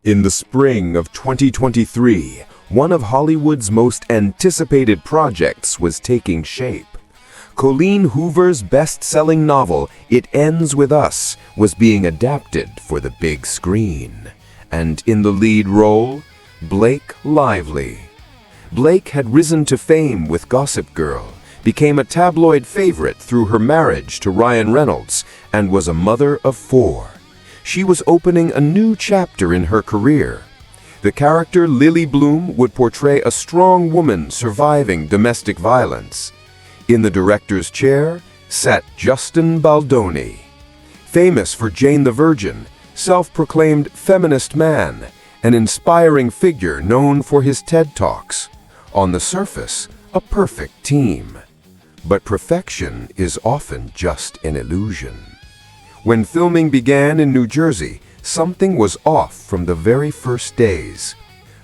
In the spring of 2023, one of Hollywood's most anticipated projects was taking shape. Colleen Hoover's best-selling novel, It Ends With Us, was being adapted for the big screen. And in the lead role, Blake Lively. Blake had risen to fame with Gossip Girl, became a tabloid favorite through her marriage to Ryan Reynolds, and was a mother of 4. She was opening a new chapter in her career. The character Lily Bloom would portray a strong woman surviving domestic violence. In the director's chair sat Justin Baldoni. Famous for Jane the Virgin, self-proclaimed feminist man, an inspiring figure known for his TED Talks. On the surface, a perfect team. But perfection is often just an illusion. When filming began in New Jersey, something was off from the very first days.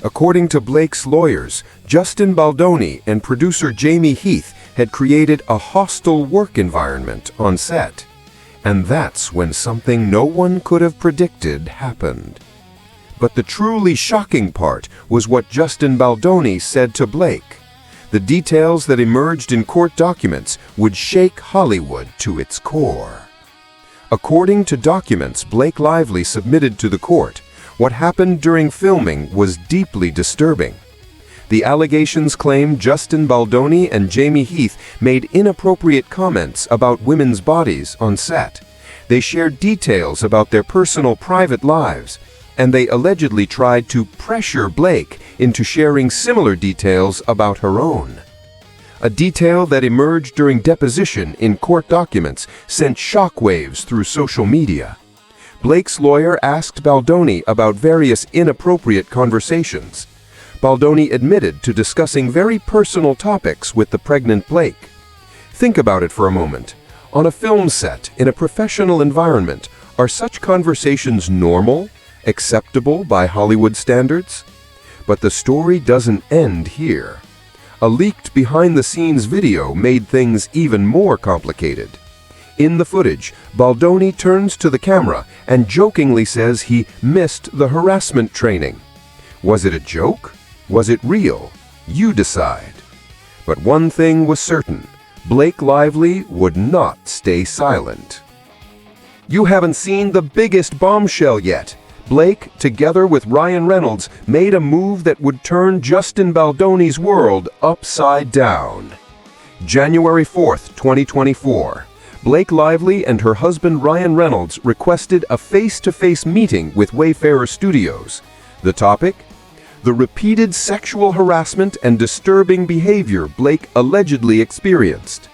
According to Blake's lawyers, Justin Baldoni and producer Jamie Heath had created a hostile work environment on set. And that's when something no one could have predicted happened. But the truly shocking part was what Justin Baldoni said to Blake. The details that emerged in court documents would shake Hollywood to its core. According to documents Blake Lively submitted to the court, what happened during filming was deeply disturbing. The allegations claim Justin Baldoni and Jamie Heath made inappropriate comments about women's bodies on set. They shared details about their personal private lives, and they allegedly tried to pressure Blake into sharing similar details about her own. A detail that emerged during deposition in court documents sent shockwaves through social media. Blake's lawyer asked Baldoni about various inappropriate conversations. Baldoni admitted to discussing very personal topics with the pregnant Blake. Think about it for a moment. On a film set, in a professional environment, are such conversations normal, acceptable by Hollywood standards? But the story doesn't end here. A leaked behind-the-scenes video made things even more complicated. In the footage, Baldoni turns to the camera and jokingly says he missed the harassment training. Was it a joke? Was it real? You decide. But one thing was certain: Blake Lively would not stay silent. You haven't seen the biggest bombshell yet. Blake, together with Ryan Reynolds, made a move that would turn Justin Baldoni's world upside down. January 4th, 2024. Blake Lively and her husband Ryan Reynolds requested a face-to-face meeting with Wayfarer Studios. The topic? The repeated sexual harassment and disturbing behavior Blake allegedly experienced.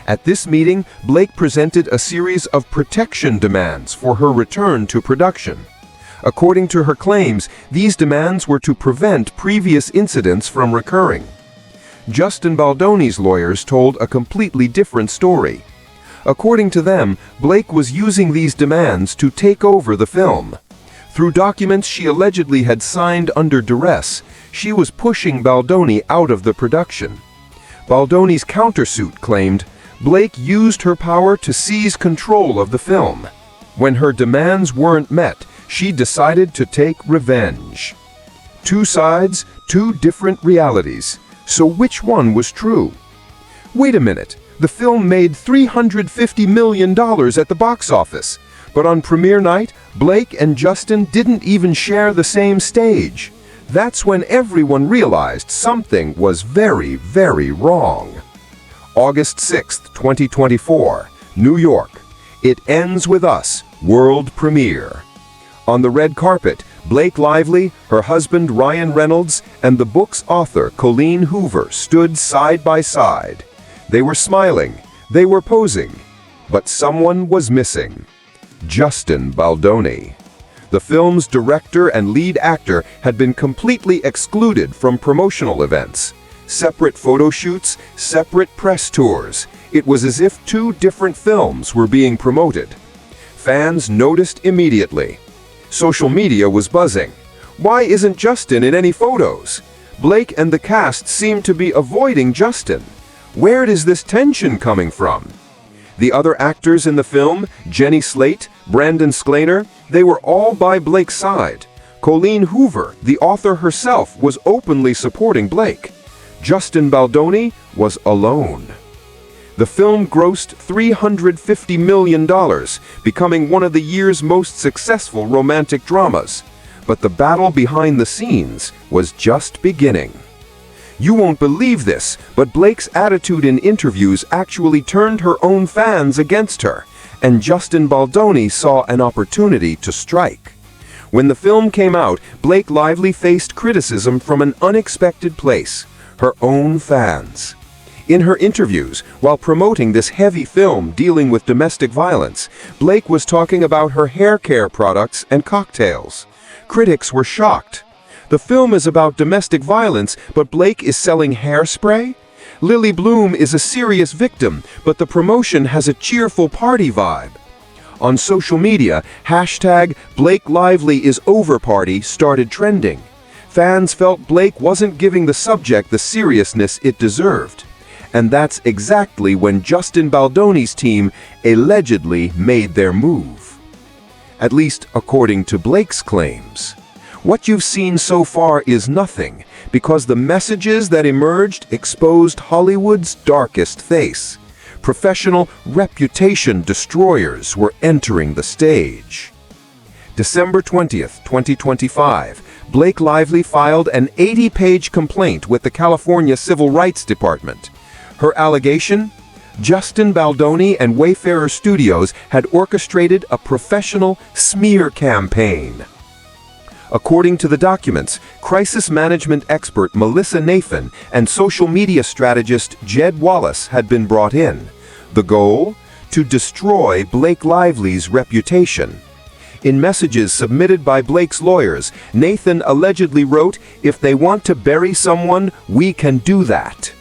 At this meeting, Blake presented a series of protection demands for her return to production. According to her claims, these demands were to prevent previous incidents from recurring. Justin Baldoni's lawyers told a completely different story. According to them, Blake was using these demands to take over the film. Through documents she allegedly had signed under duress, she was pushing Baldoni out of the production. Baldoni's countersuit claimed Blake used her power to seize control of the film. When her demands weren't met, she decided to take revenge. Two sides, two different realities. So which one was true? Wait a minute, the film made $350 million at the box office, but on premiere night, Blake and Justin didn't even share the same stage. That's when everyone realized something was very, very wrong. August 6th, 2024, New York. It Ends With Us, world premiere. On the red carpet, Blake Lively, her husband Ryan Reynolds, and the book's author Colleen Hoover stood side by side. They were smiling, they were posing, but someone was missing. Justin Baldoni. The film's director and lead actor had been completely excluded from promotional events. Separate photo shoots, separate press tours. It was as if two different films were being promoted. Fans noticed immediately. Social media was buzzing. Why isn't Justin in any photos? Blake and the cast seemed to be avoiding Justin. Where is this tension coming from? The other actors in the film, Jenny Slate, Brandon Sklaner, they were all by Blake's side. Colleen Hoover, the author herself, was openly supporting Blake. Justin Baldoni was alone. The film grossed $350 million, becoming one of the year's most successful romantic dramas. But the battle behind the scenes was just beginning. You won't believe this, but Blake's attitude in interviews actually turned her own fans against her, and Justin Baldoni saw an opportunity to strike. When the film came out, Blake Lively faced criticism from an unexpected place: her own fans. In her interviews, while promoting this heavy film dealing with domestic violence, Blake was talking about her hair care products and cocktails. Critics were shocked. The film is about domestic violence, but Blake is selling hairspray? Lily Bloom is a serious victim, but the promotion has a cheerful party vibe. On social media, #BlakeLivelyIsOverParty started trending. Fans felt Blake wasn't giving the subject the seriousness it deserved. And that's exactly when Justin Baldoni's team allegedly made their move. At least according to Blake's claims. What you've seen so far is nothing, because the messages that emerged exposed Hollywood's darkest face. Professional reputation destroyers were entering the stage. December 20th, 2025, Blake Lively filed an 80-page complaint with the California Civil Rights Department. Her allegation? Justin Baldoni and Wayfarer Studios had orchestrated a professional smear campaign. According to the documents, crisis management expert Melissa Nathan and social media strategist Jed Wallace had been brought in. The goal? To destroy Blake Lively's reputation. In messages submitted by Blake's lawyers, Nathan allegedly wrote, "If they want to bury someone, we can do that."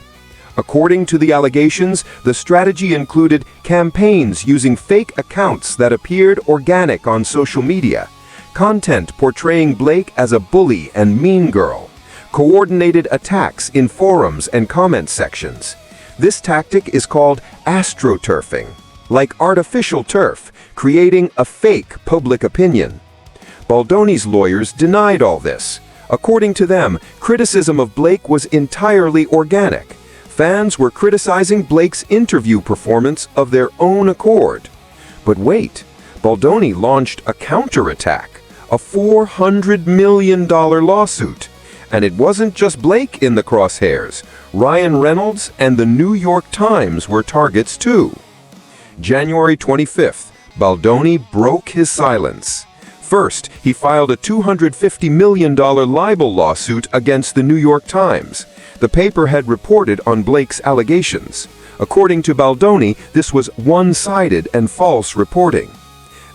According to the allegations, the strategy included campaigns using fake accounts that appeared organic on social media, content portraying Blake as a bully and mean girl, coordinated attacks in forums and comment sections. This tactic is called astroturfing, like artificial turf, creating a fake public opinion. Baldoni's lawyers denied all this. According to them, criticism of Blake was entirely organic. Fans were criticizing Blake's interview performance of their own accord. But wait, Baldoni launched a counterattack, a $400 million lawsuit. And it wasn't just Blake in the crosshairs. Ryan Reynolds and the New York Times were targets too. January 25th, Baldoni broke his silence. First, he filed a $250 million libel lawsuit against the New York Times. The paper had reported on Blake's allegations. According to Baldoni, this was one-sided and false reporting.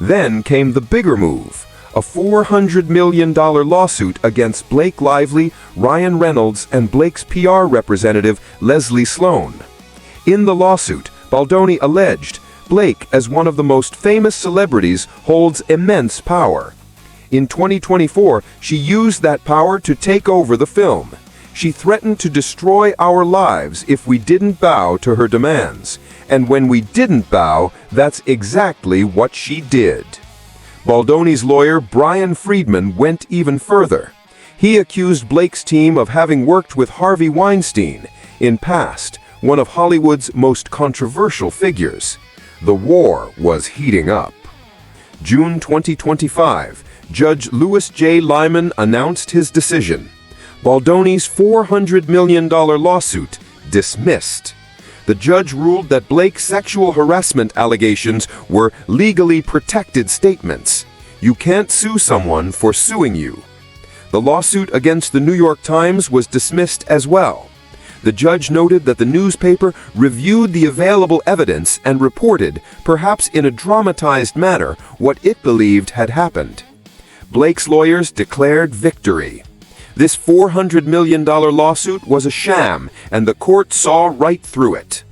Then came the bigger move, a $400 million lawsuit against Blake Lively, Ryan Reynolds, and Blake's PR representative, Leslie Sloan. In the lawsuit, Baldoni alleged Blake, as one of the most famous celebrities, holds immense power. In 2024, she used that power to take over the film. She threatened to destroy our lives if we didn't bow to her demands. And when we didn't bow, that's exactly what she did. Baldoni's lawyer, Brian Friedman, went even further. He accused Blake's team of having worked with Harvey Weinstein, in past, one of Hollywood's most controversial figures. The war was heating up. June 2025, Judge Louis J. Lyman announced his decision. Baldoni's $400 million lawsuit dismissed. The judge ruled that Blake's sexual harassment allegations were legally protected statements. You can't sue someone for suing you. The lawsuit against the New York Times was dismissed as well. The judge noted that the newspaper reviewed the available evidence and reported, perhaps in a dramatized manner, what it believed had happened. Blake's lawyers declared victory. This $400 million lawsuit was a sham, and the court saw right through it.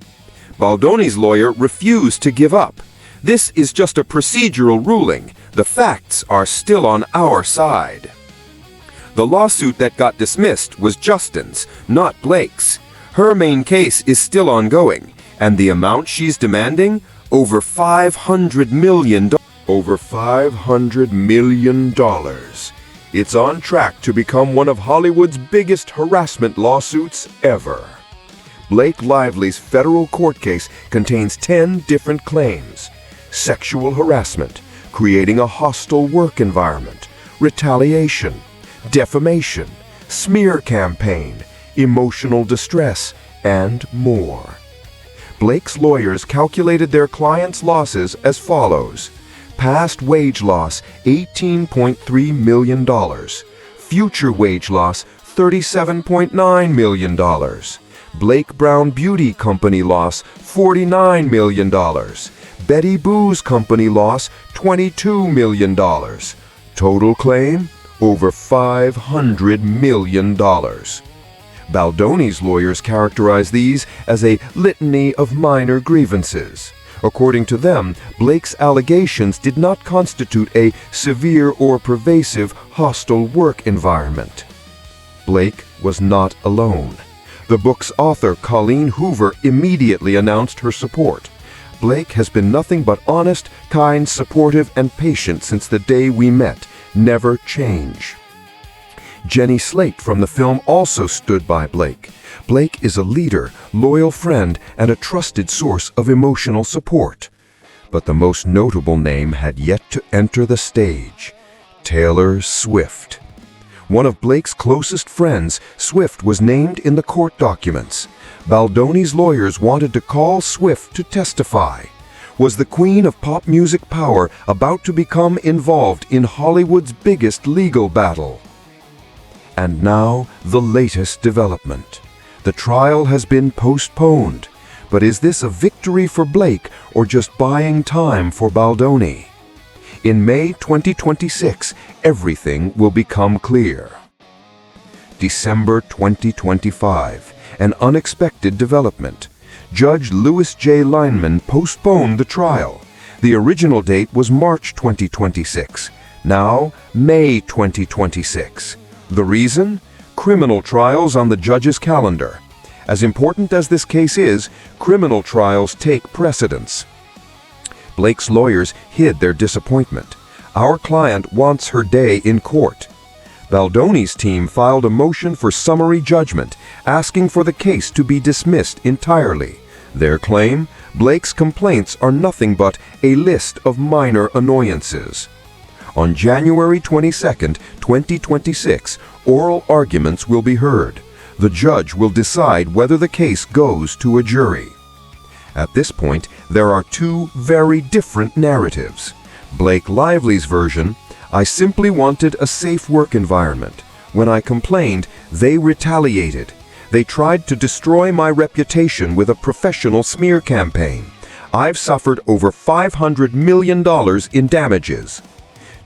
Baldoni's lawyer refused to give up. This is just a procedural ruling. The facts are still on our side. The lawsuit that got dismissed was Justin's, not Blake's. Her main case is still ongoing, and the amount she's demanding? Over $500 million. Over $500 million. It's on track to become one of Hollywood's biggest harassment lawsuits ever. Blake Lively's federal court case contains 10 different claims: sexual harassment, creating a hostile work environment, retaliation, defamation, smear campaign, emotional distress, and more. Blake's lawyers calculated their client's losses as follows: past wage loss, $18.3 million. Future wage loss, $37.9 million. Blake Brown Beauty Company loss, $49 million. Betty Boo's company loss, $22 million. Total claim, over $500 million. Baldoni's lawyers characterize these as a litany of minor grievances. According to them, Blake's allegations did not constitute a severe or pervasive hostile work environment. Blake was not alone. The book's author, Colleen Hoover, immediately announced her support. Blake has been nothing but honest, kind, supportive, and patient since the day we met. Never change. Jenny Slate from the film also stood by Blake. Blake is a leader, loyal friend, and a trusted source of emotional support. But the most notable name had yet to enter the stage: Taylor Swift. One of Blake's closest friends, Swift was named in the court documents. Baldoni's lawyers wanted to call Swift to testify. Was the queen of pop music power about to become involved in Hollywood's biggest legal battle? And now, the latest development. The trial has been postponed. But is this a victory for Blake or just buying time for Baldoni? In May 2026, everything will become clear. December 2025, an unexpected development. Judge Louis J. Lineman postponed the trial. The original date was March 2026. Now, May 2026. The reason? Criminal trials on the judge's calendar. As important as this case is, criminal trials take precedence. Blake's lawyers hid their disappointment. Our client wants her day in court. Baldoni's team filed a motion for summary judgment, asking for the case to be dismissed entirely. Their claim? Blake's complaints are nothing but a list of minor annoyances. On January 22, 2026, oral arguments will be heard. The judge will decide whether the case goes to a jury. At this point, there are two very different narratives. Blake Lively's version: I simply wanted a safe work environment. When I complained, they retaliated. They tried to destroy my reputation with a professional smear campaign. I've suffered over $500 million in damages.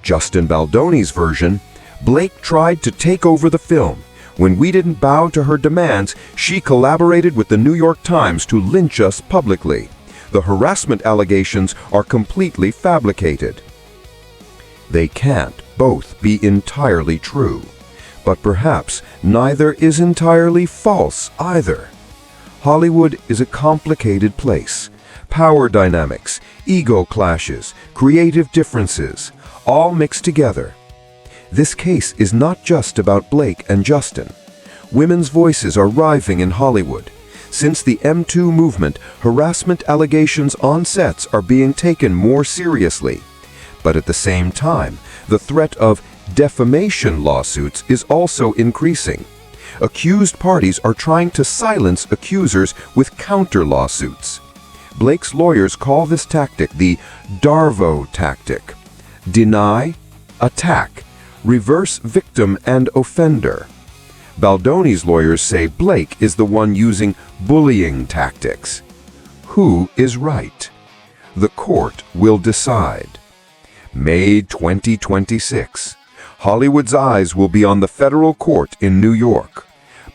Justin Baldoni's version: Blake tried to take over the film. When we didn't bow to her demands, she collaborated with the New York Times to lynch us publicly. The harassment allegations are completely fabricated. They can't both be entirely true. But perhaps neither is entirely false either. Hollywood is a complicated place. Power dynamics, ego clashes, creative differences, all mixed together. This case is not just about Blake and Justin. Women's voices are rising in Hollywood. Since the #MeToo movement, harassment allegations on sets are being taken more seriously. But at the same time, the threat of defamation lawsuits is also increasing. Accused parties are trying to silence accusers with counter lawsuits. Blake's lawyers call this tactic the Darvo tactic: deny, attack, reverse victim and offender. Baldoni's lawyers say Blake is the one using bullying tactics. Who is right? The court will decide. May 2026. Hollywood's eyes will be on the federal court in New York.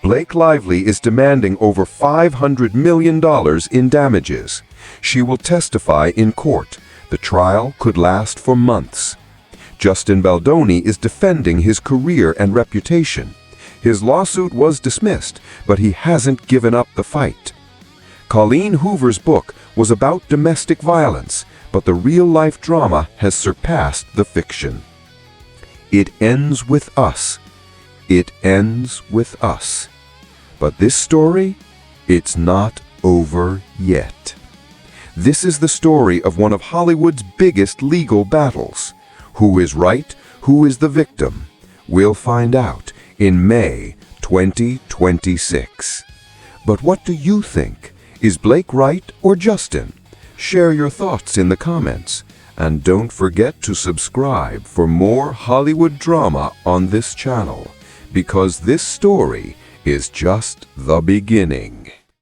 Blake Lively is demanding over $500 million in damages. She will testify in court. The trial could last for months. Justin Baldoni is defending his career and reputation. His lawsuit was dismissed, but he hasn't given up the fight. Colleen Hoover's book was about domestic violence, but the real-life drama has surpassed the fiction. It ends with us. It ends with us. But this story, it's not over yet. This is the story of one of Hollywood's biggest legal battles. Who is right? Who is the victim? We'll find out in May 2026. But what do you think? Is Blake right or Justin? Share your thoughts in the comments. And don't forget to subscribe for more Hollywood drama on this channel, because this story is just the beginning.